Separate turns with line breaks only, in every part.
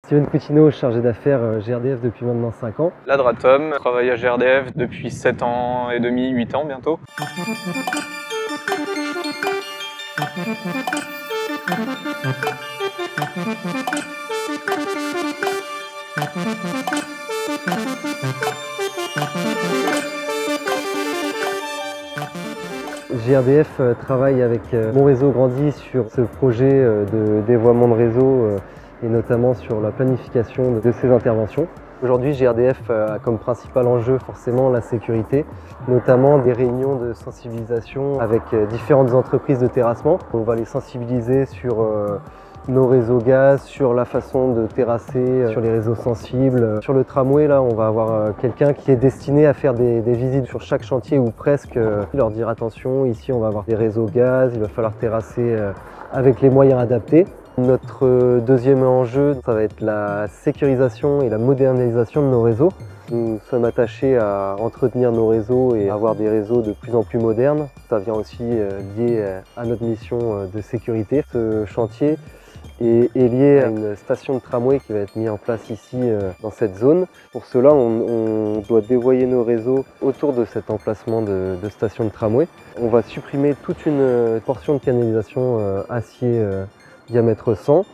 Steven Coutinho, chargé d'affaires GRDF depuis maintenant 5 ans.
Ladratom, travaille à GRDF depuis 7 ans et demi, 8 ans bientôt.
GRDF travaille avec Mon Réseau Grandit sur ce projet de dévoiement de réseau et notamment sur la planification de ces interventions. Aujourd'hui, GRDF a comme principal enjeu forcément la sécurité, notamment des réunions de sensibilisation avec différentes entreprises de terrassement. On va les sensibiliser sur nos réseaux gaz, sur la façon de terrasser, sur les réseaux sensibles. Sur le tramway, là, on va avoir quelqu'un qui est destiné à faire des visites sur chaque chantier ou presque, leur dire attention, ici on va avoir des réseaux gaz, il va falloir terrasser avec les moyens adaptés. Notre deuxième enjeu, ça va être la sécurisation et la modernisation de nos réseaux. Nous sommes attachés à entretenir nos réseaux et avoir des réseaux de plus en plus modernes. Ça vient aussi lié à notre mission de sécurité. Ce chantier est lié à une station de tramway qui va être mise en place ici dans cette zone. Pour cela, on doit dévoyer nos réseaux autour de cet emplacement de station de tramway. On va supprimer toute une portion de canalisation acier diamètre 100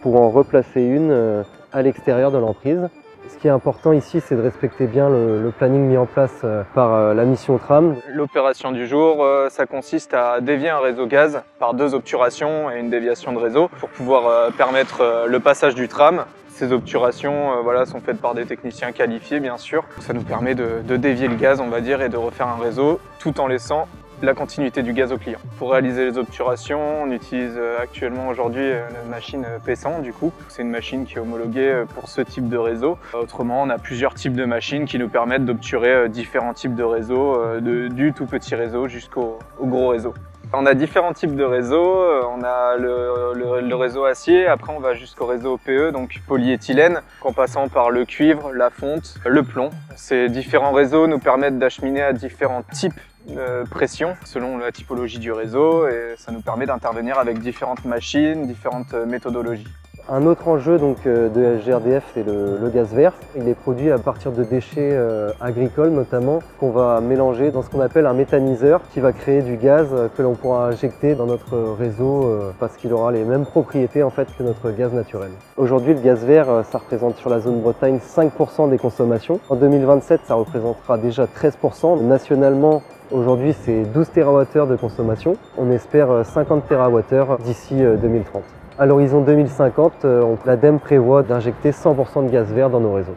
pour en replacer une à l'extérieur de l'emprise. Ce qui est important ici, c'est de respecter bien le planning mis en place par la mission tram.
L'opération du jour, ça consiste à dévier un réseau gaz par 2 obturations et une déviation de réseau pour pouvoir permettre le passage du tram. Ces obturations sont faites par des techniciens qualifiés, bien sûr. Ça nous permet de dévier le gaz, on va dire, et de refaire un réseau tout en laissant la continuité du gaz au client. Pour réaliser les obturations, on utilise actuellement aujourd'hui la machine P100 du coup. C'est une machine qui est homologuée pour ce type de réseau. Autrement, on a plusieurs types de machines qui nous permettent d'obturer différents types de réseaux, du tout petit réseau jusqu'au gros réseau. On a différents types de réseaux, on a le réseau acier, après on va jusqu'au réseau PE, donc polyéthylène, en passant par le cuivre, la fonte, le plomb. Ces différents réseaux nous permettent d'acheminer à différents types de pression selon la typologie du réseau et ça nous permet d'intervenir avec différentes machines, différentes méthodologies.
Un autre enjeu de GRDF, c'est le gaz vert. Il est produit à partir de déchets agricoles notamment, qu'on va mélanger dans ce qu'on appelle un méthaniseur qui va créer du gaz que l'on pourra injecter dans notre réseau parce qu'il aura les mêmes propriétés en fait que notre gaz naturel. Aujourd'hui, le gaz vert, ça représente sur la zone Bretagne 5% des consommations. En 2027, ça représentera déjà 13%. Nationalement, aujourd'hui, c'est 12 TWh de consommation. On espère 50 TWh d'ici 2030. À l'horizon 2050, l'ADEME prévoit d'injecter 100% de gaz vert dans nos réseaux.